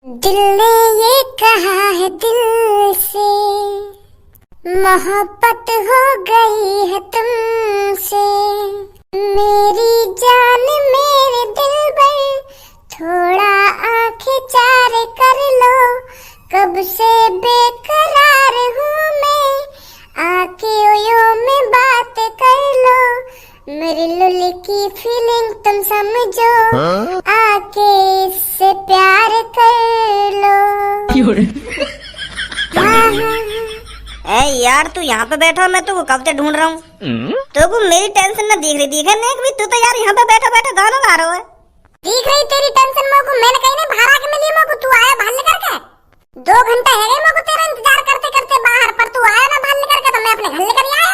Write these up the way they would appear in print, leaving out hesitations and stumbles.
दिल ने ये कहा है दिल से, मोहब्बत हो गई है तुमसे। मेरी जान मेरे दिल पर थोड़ा आंखें चार कर लो, कब से बेकरार हूँ मैं, आके ओयो में बात कर लो। मेरी लुली की फीलिंग तुम समझो, आके इससे प्यार कर लो। ए यार तू यहाँ पे बैठा, मैं तू कब से ढूंढ रहा हूँ। तो मेरी टेंशन ना दिख रही भी तू तो यार यहाँ पे बैठा बैठा गाना गा रहा है। दिख रही तेरी टेंशन मोको, मैंने कहीं नहीं बाहर आके मिली मोको, तू आया बाहर निकल के। 2 घंटा है गए मोको तेरा इंतजार करते करते बाहर, पर तू आया ना बाहर निकल के, तो मैं अपने घर लेकर आया।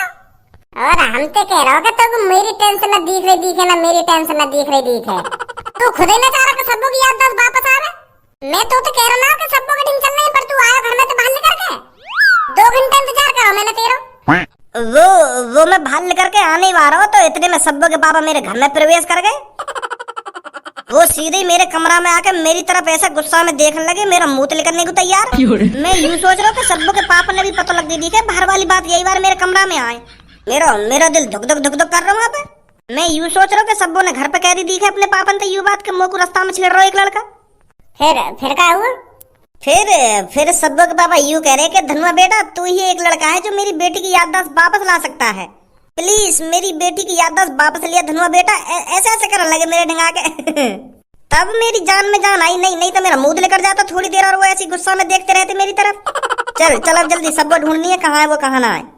और हम तो कह रहा हो तो मेरी टेंशन ना दिख रही दिखे ना, मेरी टेंशन ना दिख रही दिखे। तू खुद ही ना चाह रहा कि सबों की याददाश्त वापस आवे। मैं तो कह रहा ना कि सबों की टेंशन नहीं, पर तू आया घर में तो बाहर निकल के। 2 घंटे इंतजार करो मैंने तेरा। वो मैं बाहर निकल के आने ही रहा हूँ, तो इतने में सब्बो के पापा मेरे घर में प्रवेश कर गए। वो सीधे मेरे कमरा में आके मेरी तरफ ऐसा गुस्सा में देखने लगे, मेरा मुंह निकलने को तैयार। मैं यूं सोच रहा हूँ कि सब्बो के पापा ने भी पता लग दी कि बाहर वाली बात यही बार मेरे कमरा में आए। मेरा दिल धुक धुक कर रहा हूँ वहाँ पे। मैं यूं सोच रहा हूँ कि सब्बो ने घर पे कह दी है अपने पापा ने, तो यूं बात के मुंह को रास्ता में छेड़ रहा हूँ एक लड़का। फिर क्या हुआ? फिर सब्बो के पापा यूं कह रहे कि धनुआ बेटा तू ही एक लड़का है जो मेरी बेटी की याददाश्त वापस ला सकता है, प्लीज मेरी बेटी की याददाश्त वापस लिया धनुआ बेटा। ऐसे ऐसे करने लगे मेरे ढंगा के। तब मेरी जान में जान आई, नहीं तो मेरा मुंह लेकर जाता थोड़ी देर, और वो ऐसी गुस्सा में देखते रहते मेरी तरफ। चल अब जल्दी सब्बो ढूंढनी है, कहाँ है वो कहाँ ना है।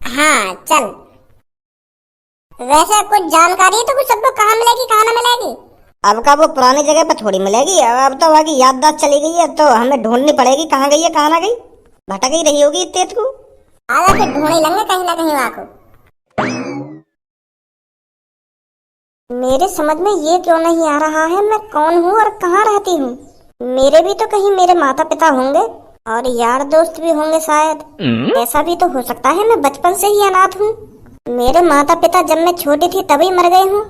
हाँ चल। वैसे कुछ जानकारी है तो कुछ सबको कहाँ मिलेगी कहाँ ना मिलेगी? अब का वो पुरानी जगह पे थोड़ी मिलेगी, अब तो वहाँ की याददाश्त चली गई है, तो हमें ढूंढनी पड़ेगी कहाँ गई है कहाँ ना गई। भटक ही रही होगी इतने को। आगे फिर ढूंढ ही लेंगे कहीं ना कहीं वहाँ को। मेरे समझ में ये क्यों नहीं आ रहा है मैं कौन हूँ और कहाँ रहती हूँ। मेरे भी तो कहीं मेरे माता पिता होंगे और यार दोस्त भी होंगे शायद। ऐसा भी तो हो सकता है मैं बचपन से ही अनाथ हूँ, मेरे माता पिता जब मैं छोटी थी तभी मर गए हूँ।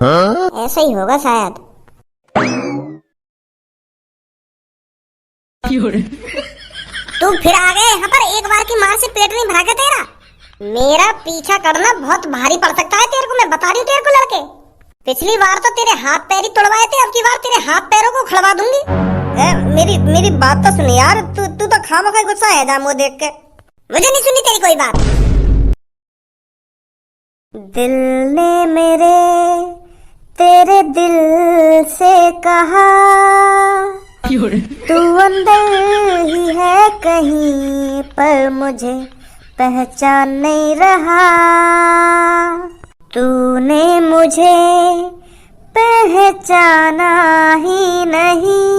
ऐसा ही होगा शायद। तू फिर आ गए यहाँ पर, एक बार की मार से पेट नहीं भरा के तेरा। मेरा पीछा करना बहुत भारी पड़ सकता है तेरे को, मैं बता रही हूँ तेरे को लड़के। पिछली बार तो तेरे हाथ पैर ही तोड़वाए थे, अब की बार तेरे हाथ पैरों को खड़वा दूंगी। मेरी बात तो सुन यार, तू तो खामखा गुस्सा है जा मुझे देख के। मुझे नहीं सुनी तेरी कोई बात। दिल ने मेरे तेरे दिल से कहा, तू अंदर ही है कहीं पर मुझे पहचान नहीं रहा। तूने मुझे पहचाना ही नहीं,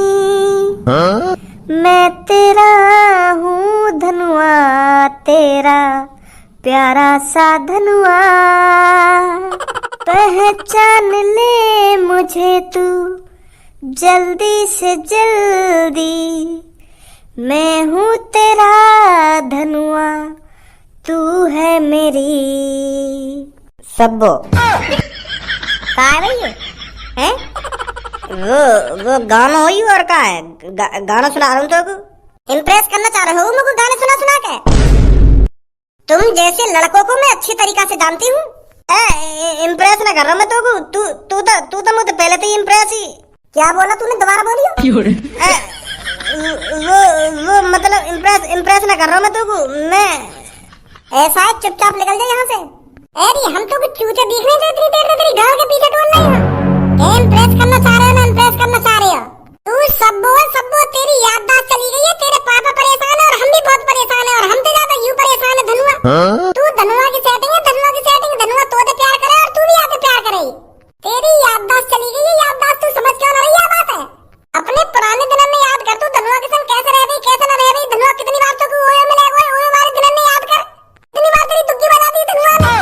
मैं तेरा हूँ धनुआ, तेरा प्यारा सा धनुआ। पहचान ले मुझे तू जल्दी से जल्दी, मैं हूँ तेरा धनुआ, तू है मेरी सब्बो। कहाँ है भाई है? वो गाना हो और कहाँ है? गाना सुना रहा हूँ तो इम्प्रेस करना चाह रहे हो मुझको गाने सुना के? तुम जैसे लड़कों को मैं अच्छी तरीका से जानती हूँ। इम्प्रेस ना कर रहा मैं तू तो मुझे पहले तो इम्प्रेस ही। क्या बोला तूने, दोबारा बोलियो। वो मतलब इम्प्रेस ना कर रहा मैं तुमको, मैं ऐसा है चुपचाप निकल जा यहाँ से। अरे हम तो कुछ चूचे दिख रहे थे, इतनी देर में तेरी गाल के पीछे ढूंढ रही हूँ। इम्प्रेस करना चाह रहे हो ना, इम्प्रेस करना चाह रहे हो। तू सब्बो तेरी याददाश्त चली गई है, तेरे पापा परेशान है और हम भी बहुत परेशान है, और हम तो ज्यादा यूं परेशान है धनुआ। तू धनुआ की सेटिंग है, धनुआ तो प्यार करे और तू भी आके प्यार करे। तेरी याददाश्त चली गई है, याददाश्त तू समझ क्यों ना रही है बात है। अपने पुराने दिनों में याद कर, तू धनुआ के संग कैसे रह गई कैसे ना रह गई। धनुआ कितनी बार तो ओए मिले, ओए वाले दिनों में याद कर, कितनी बार तेरी दुग्गी बजा दी धनुआ ने।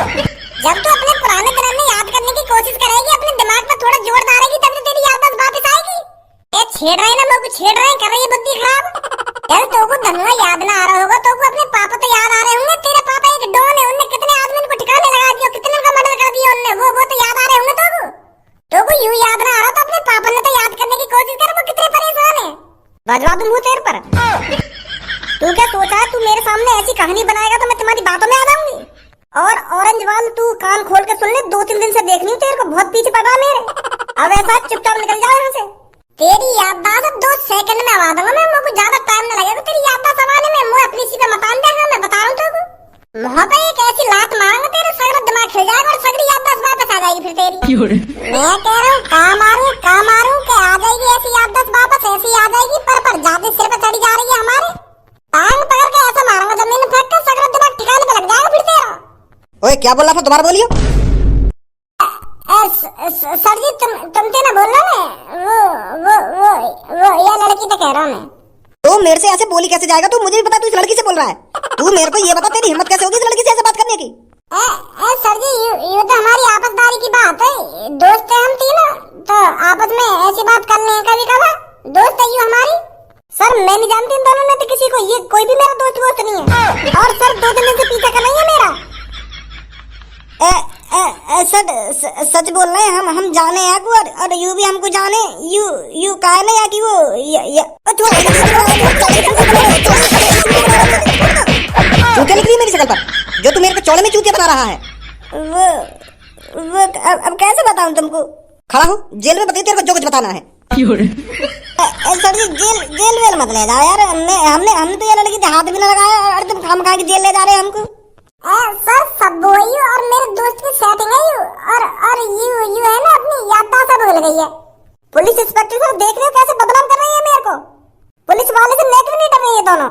जब तू अपने पुराने दिनों में याद करने की कोशिश करेगी, अपने दिमाग पर थोड़ा जोर डालेगी, तब तो तेरी याददाश्त वापस आएगी। ये छेड़ रहे ना लोग, छेड़ रहे कर रही है बुद्धि खराब। चल तो को धनुआ याद ना आ रहा होगा तो को अपने पापा तो याद आ रहे होंगे। तेरे पापा एक डॉन है, उनने कितने आदमी को ठिकाने लगा दिया, कितने का मर्डर कर दिया उनने, वो तो याद आ रहे होंगे। तो को यूं याद ना आ रहा तो अपने पापा ने तो याद करने की कोशिश कर, वो कितने परेशान है। बजवा दूं मुंह तेरे पर। तू क्या सोचा है, तू मेरे सामने ऐसी कहानी बनाएगा तो मैं तुम्हारी बातों में आ जाऊंगी। और ऑरेंज वाल तू कान खोल के सुन ले, 2-3 दिन से देख रही हूँ तेरे को, बहुत पीछे पड़ रहा मेरे। अब ऐसा चुपचाप निकल जाओ यहाँ से। तेरी याददाश्त अब 2 सेकंड में आवा दूंगा मैं, मुझे ज्यादा टाइम न लगेगा तेरी याददाश्त आवाने में। मुझे अपनी सीधे मकान देगा, मैं बता रहा हूँ तेरे को। वहाँ पे एक ऐसी लात मारूंगा तेरे सगरा दिमाग खिल जाएगा और सगरी याददाश्त वापस आ जाएगी फिर तेरी। मैं कह रहा हूँ कहाँ मारूं के आ जाएगी ऐसी याददाश्त वापस, ऐसी आ जाएगी पर ज्यादा सिर पे चढ़ी जा रही है हमारे। टांग पकड़ के ऐसा मारूंगा जमीन में फेंक कर, सगरा दिमाग ठिकाने पे लग जाएगा फिर तेरा। ओए क्या बोल रहा था, दोबारा बोलियो। सर जी तुमसे ना बोल रहा मैं, वो ये लड़की तो कह रहा हूँ मैं। तो मेरे से ऐसे बोली कैसे जाएगा? तू मुझे भी पता तू इस लड़की से बोल रहा है। तू मेरे को ये बता तेरी हिम्मत कैसे होगी इस लड़की से ऐसे बात करने की? सर जी ये तो हमारी आपसदारी की बात है, दोस्त है हम तीनों, तो आपस में ऐसी बात कर ले कभी कभार, दोस्त है ये हमारी। सर मैं नहीं जानती इन दोनों में से किसी को, ये कोई भी मेरा दोस्त नहीं है। और सर 2 दिन से पीछा कर रही है मेरा। सच बोल रहे हैं हम जाने हैं और यू भी हमको जाने। यू कहा ना या कि वो चूतिया निकली मेरी शक्ल पर, जो तू मेरे को चौड़े में चूतिया बता रहा है। वो अब कैसे बताऊं तुमको? खड़ा हो, जेल में बताइए तेरे को जो कुछ बताना है। सर जी जेल वेल मत ले जाओ यार, हमने तो ये लड़की के हाथ भी ना लगाया और तुम हम कहा कि जेल ले जा रहे हैं हमको। सर सब वही और मेरे दोस्त की सेटिंग है यू, और यू है ना अपनी याददाश्त सब भूल गई है। पुलिस इंस्पेक्टर साहब देख रहे हो कैसे बदनाम कर रही है मेरे को, पुलिस वाले से नेक भी नहीं डर रही है दोनों।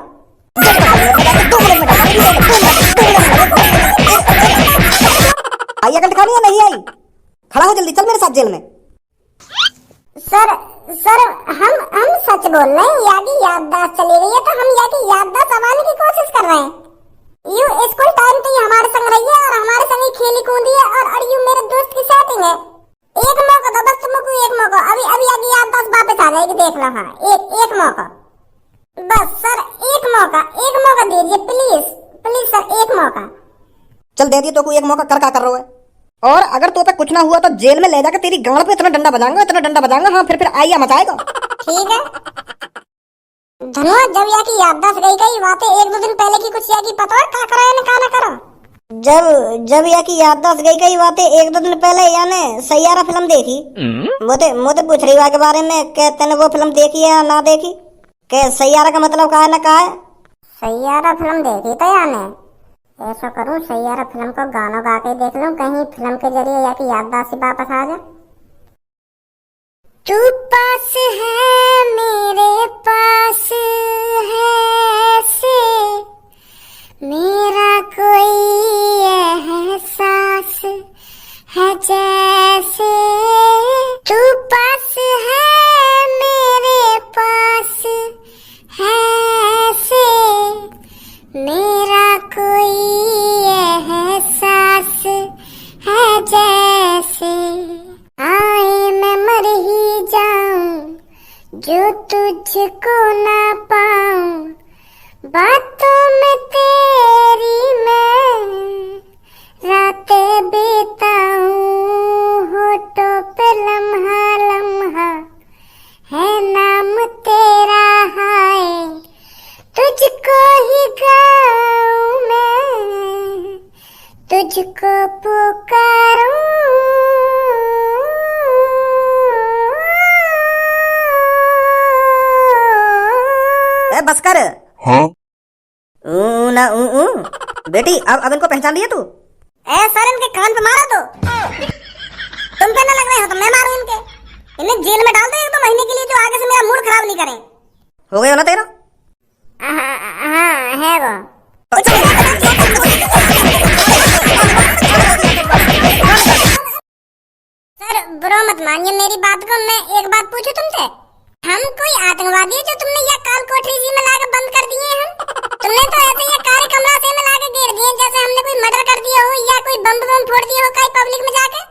आई अकल दिखानी या नहीं आई? खड़ा हो जल्दी, चल मेरे साथ जेल में। सर हम सच बोल रहे हैं, यादी याददाश्त चली गई है तो हम यादी याददाश्त संभालने की कोशिश कर रहे हैं। यू स्कूल टाइम तो हमारे संग रही है और हमारे संग ही खेली कूदी है, और यू मेरे दोस्त की सेटिंग है। एक मौका दो बस तुमको, एक मौका, अभी यादी याददाश्त वापस आ जाएगी, देख लो। हाँ एक मौका बस सर, एक मौका दीजिए प्लीज सर, एक मौका। चल दे दिए तो एक मौका, कर क्या कर रहा है? और अगर तो पे कुछ ना हुआ तो जेल में ले जाकर तेरी गांड पे इतना डंडा बजाऊंगा। हाँ फिर आइया मचाएगा। ठीक है धनुआ, जब या की याददाश्त गई बातें 1-2 दिन पहले की कुछ या की पता है क्या करो या ना करो? जब या की याददाश्त गई बातें 1-2 दिन पहले यानी सैयारा फिल्म देखी। मुझे पूछ रही के बारे में कि तूने वो फिल्म देखी है या ना देखी? के सैयारा का मतलब कहा है ना कहा है? सैयारा फिल्म देखी तो यानी ऐसा करूं, सैयारा फिल्म को गाना गा के देख लूं, कहीं फिल्म के जरिए या की याददाश्त वापस आ जाए। तू पास है मेरे पास है से मेरा कोई एहसास है जैसे, तू पास है मेरे पास है से मेरा कोई एहसास है जैसे, आए मैं मर ही जाऊं जो तुझको ना पाऊं, बातों में तेरी मैं रातें बिताऊं, होठों पे लम्हा है नाम तेरा, हाय तुझको ही गाऊं मैं, तुझको पुकारूं। बस कर। हाँ ना बेटी, अब इनको पहचान लिया तू? सर इनके कान पे मारो तो, तुम पे ना लग रहे हो तो मैं मारूं इनके, इन्हें जेल में डाल दो 1-2 महीने के लिए, जो आगे से मेरा मूड खराब नहीं करें। हो गया ना तेरा? हाँ है वो। सर बुरा मत मानिए मेरी बात को, मैं एक बात पूछूं तुमसे, हम कोई आतंकवादी है जो तुमने ये काल कोठरी जी में लाकर बंद कर दिए हैं? तुमने तो ऐसे ये काले कमरा से में लाकर घेर दिए जैसे हमने कोई मर्डर कर दिया हो या कोई बम फोड़ दिया हो कहीं पब्लिक में जाके।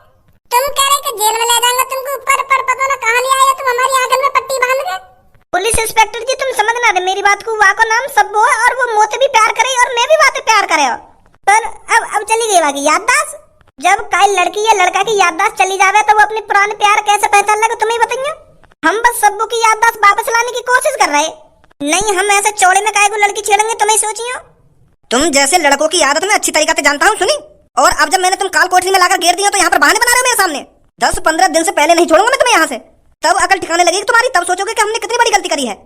तुम कह रहे कि जेल में ले जाएंगे तुमको, ऊपर पर पता ना कहां ले आए तुम हमारी आंगन में पट्टी बांध के। पुलिस इंस्पेक्टर जी तुम समझ ना रहे मेरी बात को, वहाँ को नाम सब्बो है और वो मोते भी प्यार करे और मैं भी वाते प्यार करे हो, पर अब चली गई वहाँ की याददाश्त। जब कई लड़की या लड़का की याददाश्त चली जावे तो वो अपने पुराने प्यार कैसे पहचान लेगा, तुम्हें बताइए। हम बस सब्बू की याददाश्त वापस लाने की कोशिश कर रहे। नहीं, हम ऐसे चौड़े में काहे को लड़की छेड़ेंगे, तुम्हें सोचियो। तुम जैसे लड़कों की आदत में अच्छी तरीके से जानता हूँ, सुनी। और अब जब मैंने तुम काल कोठरी में लाकर घेर दिया तो यहाँ पर बहाने बना रहे हो मेरे सामने। 10-15 दिन से पहले नहीं छोड़ूंगा मैं तुम्हें यहाँ से। तब अकल ठिकाने लगेगी तुम्हारी, तब सोचोगे कि हमने कितनी बड़ी गलती करी है।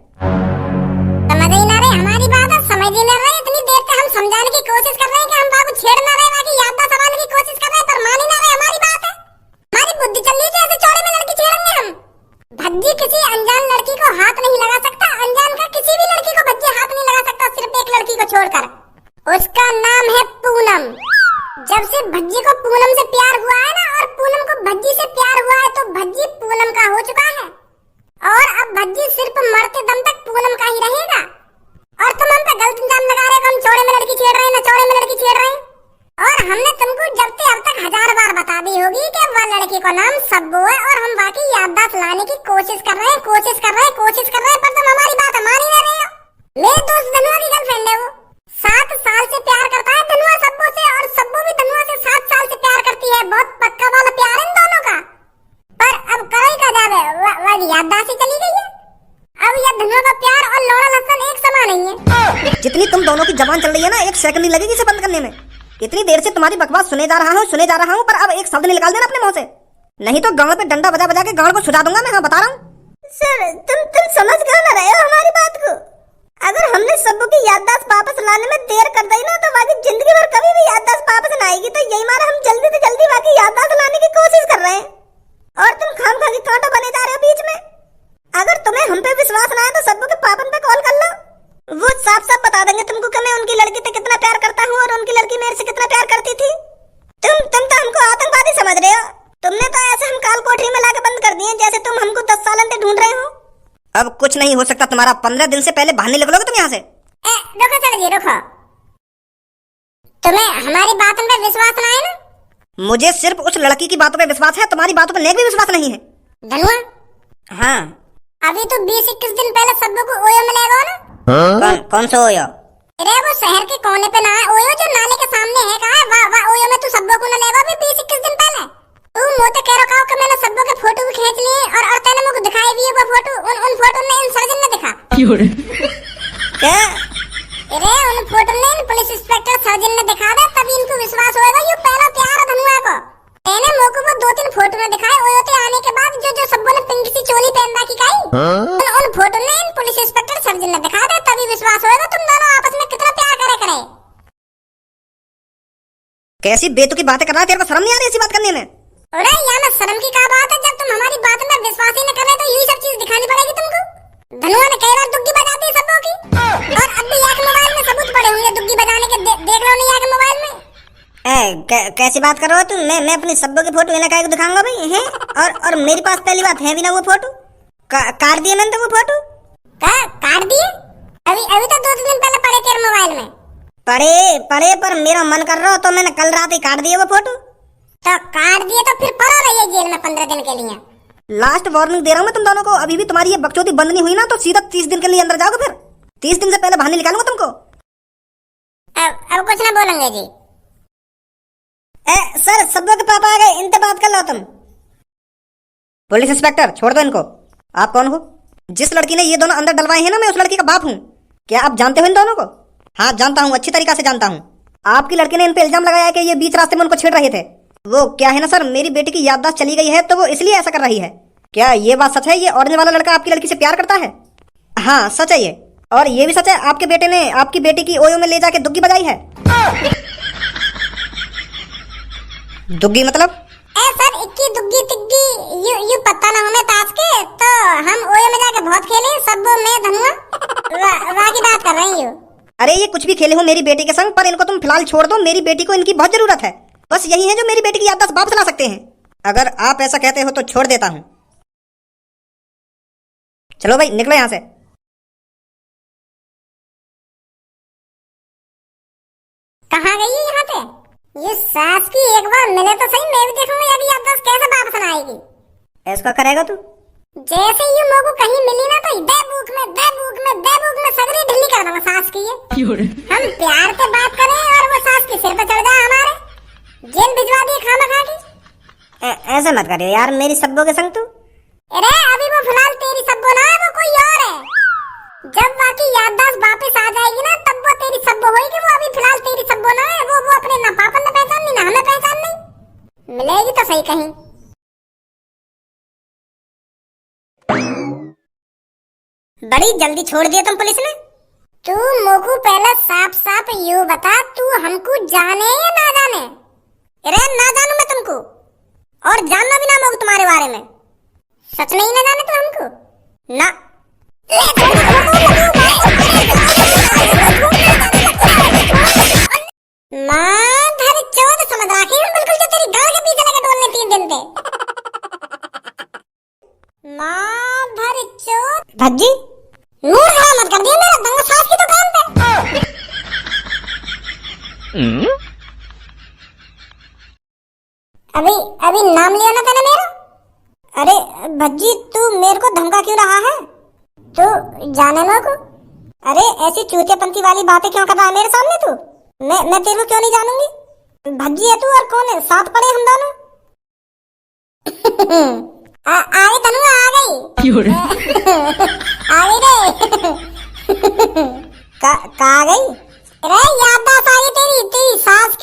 समझ ही ना रहे हमारी बात, और समझ ही ना रहे। इतनी देर से हम समझाने की कोशिश कर रहे हैं कि हम बाबू छेड़ ना रहे, बाकी याददाश्त संभालने की कोशिश कर रहे हैं, पर मान ही ना रहे हमारी बात है। हमारी बुद्धि चल रही है, ऐसे चौड़े में लड़की छेड़ेंगे हम। भज्जी किसी अनजान लड़की को हाथ नहीं लगा सकता, अनजान का किसी भी लड़की को भज्जी हाथ नहीं लगा सकता, सिर्फ एक लड़की को छोड़कर। उसका नाम है पूनम। जब से भज्जी को पूनम से प्यार हुआ है ना, और पूनम को भज्जी से प्यार हुआ है, तो भज्जी पूनम का हो चुका है। और अब भज्जी सिर्फ मरते दम तक पूनम का ही रहेगा। और तुम हम पे गलत इल्जाम लगा रहे हो, हम चौड़े में लड़की छेड़ रहे हैं, ना चौड़े में लड़की छेड़ रहे हैं। और हमने तुमको जब से अब तक 1000 बार बता दी होगी कि वह लड़की को नाम सब्बू है, और हम बाकी याददाश्त लाने की कोशिश कर रहे हैं, कोशिश कर रहे हैं, कोशिश कर रहे हैं, पर तुम हमारी बात मान ही ना रहे हो। मेरे दोस्त धनुआ की गर्लफ्रेंड है वो। 7 साल से प्यार करता है धनुआ सब्बू से, और सब्बू भी धनुआ से 7 साल से प्यार करती है। बहुत पक्का वाला प्यार है इन दोनों का। पर अब करे का जावे, वह याददाश्त ही चली गई है। अब यह धनुआ का प्यार और लौड़ा लहसुन एक समान नहीं है। जितनी तुम दोनों की जबान चल रही है ना, 1 सेकंड नहीं लगेगी इसे बंद करने में। इतनी देर से तुम्हारी बकवास सुने जा रहा हूँ, पर अब एक शब्द निकाल देना अपने मुंह से, नहीं तो गांव पे डंडा बजा बजा के गांव को सुझा दूंगा मैं। हाँ, बता रहा हूँ। सर, तुम समझ क्यों ना रहे हो हमारी बात को? अगर हमने सब्बू की याददाश्त वापस लाने में देर कर दी ना, तो बाकी जिंदगी भर कभी भी याददाश्त वापस ना आएगी। तो यही मारा हम जल्दी से जल्दी बाकी याददाश्त लाने की कोशिश कर रहे हैं, और तुम खामखा की कांटा बने जा रहे हो बीच में। अगर तुम्हें हम पे विश्वास ना है तो सब्बू के पापन पे कॉल कर लो, वो साफ साफ बता देंगे तुमको कि मैं उनकी लड़की से कितना प्यार करता हूँ, और उनकी लड़की मेरे से कितना प्यार करती थी। तुम तो हमको आतंकवादी समझ रहे हो। तुमने तो ऐसे हम काल कोठरी में लाके बंद कर दिए, जैसे तुम हमको 10 साल से ढूंढ रहे हो। अब कुछ नहीं हो सकता तुम्हारा। 15 दिन से पहले बहाने निकलोगे तुम यहाँ से। रुको सर जी, रुको। तुम्हें हमारी बातों पे विश्वास ना है ना? मुझे सिर्फ उस लड़की की बातों पे विश्वास है, तुम्हारी बातों पे नेक भी विश्वास नहीं है। धनुआ, हाँ, अभी तो 20-21 दिन पहले सब्बू को ओयो मिलेगा ना? कौन सा ओयो? अरे वो शहर के कोने पे ना है ओयो, जो नाले के सामने है। कहा है वाह ओयो में तू सब्बू को ना लेगा अभी 20-21 दिन पहले। तू मोटे कह रहा कि मैंने सब्बू के फोटो भी खींच लिए, और तेने मुझे दिखाई भी है वो फोटो। उन फोटो ने इन सर्जन ने दिखा क्या? अरे उन फोटो ने इन पुलिस इंस्पेक्टर सर्जन ने दिखा दे, तभी इनको विश्वास होएगा। ये पहला प्यार है धनुआ को। मैंने मोको वो 2-3 फोटो में दिखाए ओयो ते आने के बाद, जो सब्बू ने पिंक सी चोली पहन रखी काई। उन फोटो ने इन पुलिस इंस्पेक्टर सर्जन ने दिखा दे, तभी विश्वास होएगा तुम दोनों आपस में कितना प्यार करे। कैसी बेतुकी बातें कर रहा है, तेरे को शर्म नहीं आ रही ऐसी बात करने में? अरे यहाँ में शर्म की क्या बात है? जब तुम हमारी बात में विश्वास ही न कर रहे तो यही सब चीज दिखानी पड़ेगी तुमको। धनुआ ने कई बार दुग्गी बजाती है सबों की, और अब भी यहाँ के मोबाइल में सबूत पड़े हुए दुग्गी बजाने के। देख लो नहीं यहाँ के मोबाइल में। कैसी बात कर रहे हो तुम? मैं अपनी सब्बू की फोटो इन्हें काहे को दिखाऊंगा भाई हैं? और मेरे पास पहली बात है भी ना वो फोटो। काट दिए मैंने तो वो फोटो। काट दिए? अभी तो 2 दिन पहले पड़े तेरे मोबाइल में। पड़े पर मेरा मन कर रहा हो तो मैंने कल रात ही काट दिया वो फोटो। तो काट दिए तो फिर पड़ो रहिए जेल में 15 दिन के लिए। लास्ट वार्निंग दे रहा हूँ मैं तुम दोनों को। अभी भी तुम्हारी ये बकचोदी बंद नहीं हुई ना, तो सीधा 30 दिन के लिए अंदर जाओगे। फिर 30 दिन से पहले बहाने निकालूंगा तुमको। अब कुछ ना बोलेंगे जी। सर, सब्बू के पापा आ गए, इनसे बात कर लो तुम। पुलिस इंस्पेक्टर, छोड़ दो इनको। आप कौन हो? जिस लड़की ने ये दोनों अंदर डलवाए हैं ना, मैं उस लड़की का बाप हूँ। क्या आप जानते हो इन दोनों को? हाँ, जानता हूँ, अच्छी तरीके से जानता हूँ। आपकी लड़की ने इन पे इल्जाम लगाया है कि ये बीच रास्ते में उनको छेड़ रहे थे। वो क्या है ना सर, मेरी बेटी की याददाश्त चली गई है, तो वो इसलिए ऐसा कर रही है। क्या ये बात सच है? ये ऑरेंज वाला लड़का आपकी लड़की से प्यार करता है? हाँ, सच है ये। और ये भी सच है आपके बेटे ने आपकी बेटी की ओयो में ले जाके दुग्गी बजाई है। दुग्गी मतलब? सर, इक्की दुग्गी तिग्गी यू पता ना हमें ताश के, तो हम ओयो में जाके बहुत खेले सब में धनुआ। वाह की बात कर रहे हैं यू। अरे ये कुछ भी खेले हो मेरी बेटी के संग, पर इनको तुम फिलहाल छोड़ दो। मेरी बेटी को इनकी बहुत जरूरत है। बस यही है जो मेरी बेटी की याददाश्त वापस ला सकते हैं। अगर आप ऐसा कहते हो तो छोड़ देता हूँ। चलो भाई, निकलो यहाँ से। कहाँ गई यहाँ पे? ये सास की एक बार मिले तो सही, मैं भी देखूंगा अभी याददाश्त कैसे वापस आएगी। ऐसा करेगा तू? जैसे ही मोको कहीं मिली ना, तो दे बुक में सगरी ढिल्ली कर दूंगा सास की। हम प्यार से बात करें और वो सास के सिर पे चढ़ जाए हमारे, जेल भिजवा दिए खाना खा के। ऐसे मत करियो यार मेरी सब्बू के संग तू। अरे अभी वो फिलहाल तेरी बड़ी जल्दी छोड़ दिया तुम पुलिस ने। तू मोकू पहले साफ साफ यू बता, तू हमको जाने या ना जाने? अरे ना जानू मैं तुमको, और जानना भी ना मोगू तुम्हारे बारे में। सच में ही ना जाने तू हमको? ना। माधर चौथ समझ रखी हम बिल्कुल जो तेरी गाल के पीछे लगे डोलने 3 दिन पे। माधर चौथ भज्जी मूड खराब मत कर दिया मेरा, दंगा सास की दुकान पे। अभी नाम लिया ना तूने मेरा? अरे भज्जी तू मेरे को धमका क्यों रहा है? तू जाने ना को? अरे ऐसी चूतियापंती वाली बातें क्यों कर रहा है मेरे सामने तू? मैं तेरे को क्यों नहीं जानूंगी? भज्जी है तू और कौन है? साथ पड़े हम दोनों। आगे तनु आ गई। आ गई रे। का आ गई? अरे याददाश्त आ गई तेरी सास